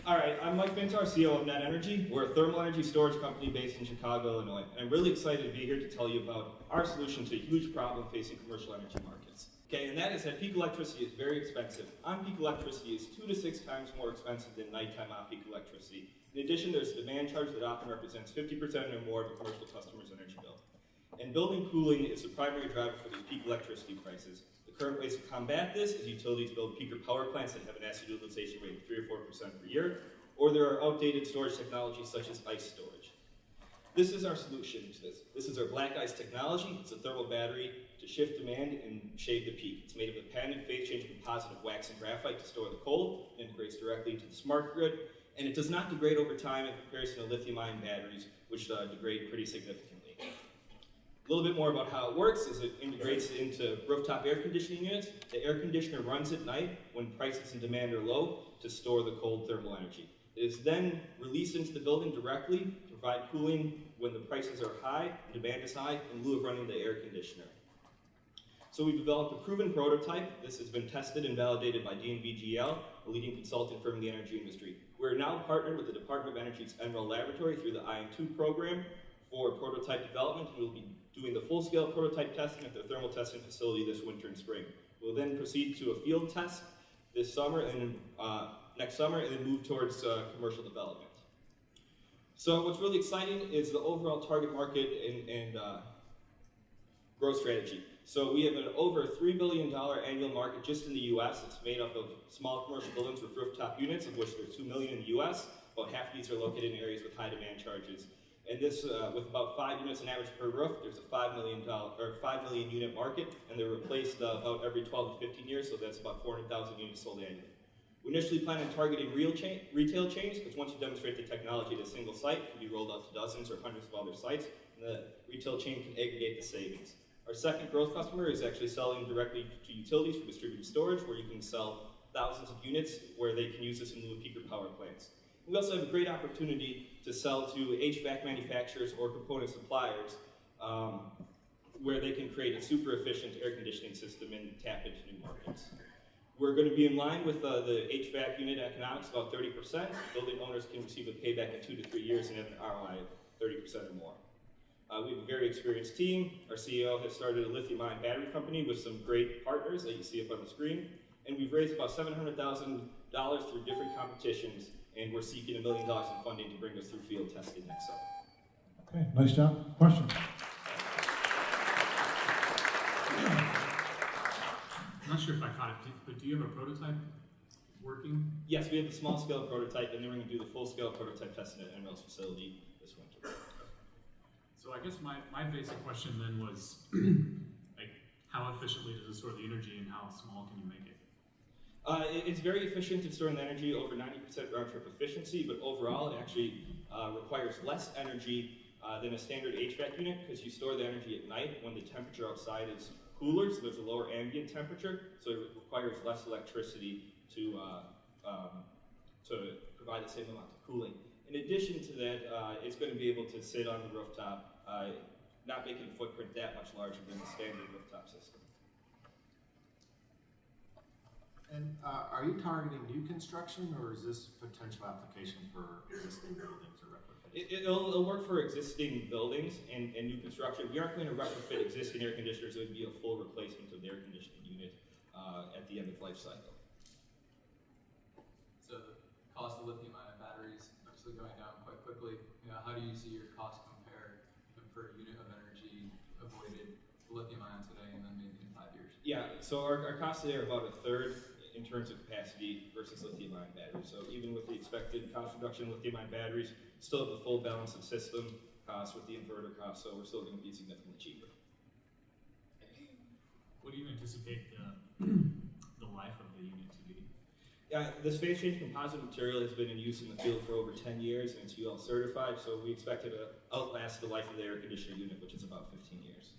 All right, I'm Mike Bintar, CEO of NETenergy. We're a thermal energy storage company based in Chicago, Illinois. And I'm really excited to be here to tell you about our solution to a huge problem facing commercial energy markets. Okay, and that is that peak electricity is very expensive. On-peak electricity is 2 to 6 times more expensive than nighttime off-peak electricity. In addition, there's a demand charge that often represents 50% or more of a commercial customer's energy bill. And building cooling is the primary driver for these peak electricity prices. The current ways to combat this is utilities build peaker power plants that have an asset utilization rate of 3 or 4% per year, or there are outdated storage technologies such as ice storage. This is our solution to this. This is our black ice technology. It's a thermal battery to shift demand and shave the peak. It's made of a patented phase change composite of wax and graphite to store the cold. It integrates directly into the smart grid, and it does not degrade over time in comparison to lithium-ion batteries, which degrade pretty significantly. A little bit more about how it works is it integrates into rooftop air conditioning units. The air conditioner runs at night when prices and demand are low to store the cold thermal energy. It is then released into the building directly to provide cooling when the prices are high and demand is high in lieu of running the air conditioner. So we've developed a proven prototype. This has been tested and validated by DNVGL, a leading consulting firm in the energy industry. We're now partnered with the Department of Energy's NREL laboratory through the IM2 program for prototype development. We'll be doing the full-scale prototype testing at their thermal testing facility this winter and spring. We'll then proceed to a field test this summer and next summer, and then move towards commercial development. So what's really exciting is the overall target market and growth strategy. So we have an over $3 billion annual market just in the US. It's made up of small commercial buildings with rooftop units, of which there's 2 million in the US. About half of these are located in areas with high demand charges. And this, with about 5 units on average per roof, there's a $5 million unit market, and they're replaced about every 12 to 15 years, so that's about 400,000 units sold annually. We initially plan on targeting retail chains, because once you demonstrate the technology at a single site, it can be rolled out to dozens or hundreds of other sites, and the retail chain can aggregate the savings. Our second growth customer is actually selling directly to utilities for distributed storage, where you can sell thousands of units where they can use this in lieu of peaker power plants. We also have a great opportunity to sell to HVAC manufacturers or component suppliers where they can create a super efficient air conditioning system and tap into new markets. We're going to be in line with the HVAC unit economics, about 30%. Building owners can receive a payback in 2 to 3 years and have an ROI of 30% or more. We have a very experienced team. Our CEO has started a lithium-ion battery company with some great partners that you see up on the screen. And we've raised about $700,000 through different competitions, and we're seeking $1 million in funding to bring us through field testing next summer. Okay, nice job. Question? I'm not sure if I caught it, but do you have a prototype working? Yes, we have a small-scale prototype, and then we're going to do the full-scale prototype testing at NREL's facility this winter. So I guess my basic question then was, like, how efficiently does it store the energy, and how small can you make it? It's very efficient in storing the energy, over 90% round-trip efficiency, but overall it actually requires less energy than a standard HVAC unit, because you store the energy at night when the temperature outside is cooler, so there's a lower ambient temperature, so it requires less electricity to provide the same amount of cooling. In addition to that, it's going to be able to sit on the rooftop, not making the footprint that much larger than the standard rooftop system. And are you targeting new construction, or is this potential application for existing buildings or retrofits? It'll work for existing buildings and new construction. We aren't going to retrofit existing air conditioners. It would be a full replacement of the air conditioning unit at the end of life cycle. So the cost of lithium-ion batteries obviously going down quite quickly. You know, how do you see your cost compare per unit of energy avoided lithium-ion today and then maybe in 5 years? Yeah, so our costs today are about a third in terms of capacity versus lithium-ion batteries. So even with the expected cost reduction in lithium-ion batteries, still have the full balance of system costs with the inverter costs, so we're still going to be significantly cheaper. What do you anticipate the life of the unit to be? This phase change composite material has been in use in the field for over 10 years, and it's UL certified, so we expect it to outlast the life of the air conditioner unit, which is about 15 years.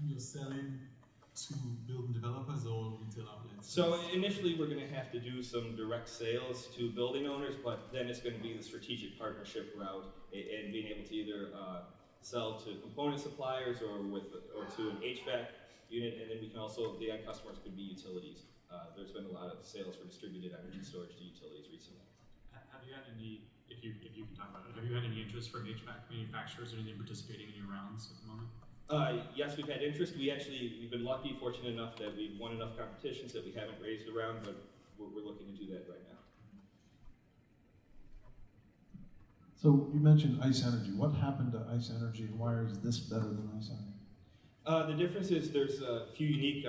And you're selling to building developers or retail outlets? So initially we're going to have to do some direct sales to building owners, but then it's going to be the strategic partnership route and being able to either sell to component suppliers or to an HVAC unit, and then we can also, the end customers could be utilities. There's been a lot of sales for distributed energy storage to utilities recently. Have you had any, if you can talk about it, have you had any interest from HVAC manufacturers or anything participating in your rounds at the moment? Yes, we've had interest. We've been lucky, fortunate enough that we've won enough competitions that we haven't raised a round, but we're looking to do that right now. So you mentioned Ice Energy. What happened to Ice Energy and why is this better than Ice Energy? The difference is there's a few unique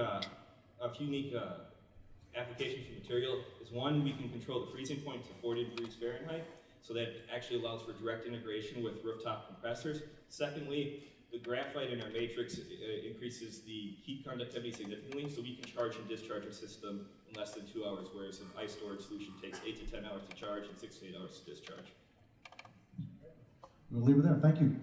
applications for material. Is one, we can control the freezing point to 40 degrees Fahrenheit, so that actually allows for direct integration with rooftop compressors. Secondly, the graphite in our matrix increases the heat conductivity significantly, so we can charge and discharge our system in less than 2 hours, whereas an ice storage solution takes 8 to 10 hours to charge and 6 to 8 hours to discharge. We'll leave it there. Thank you.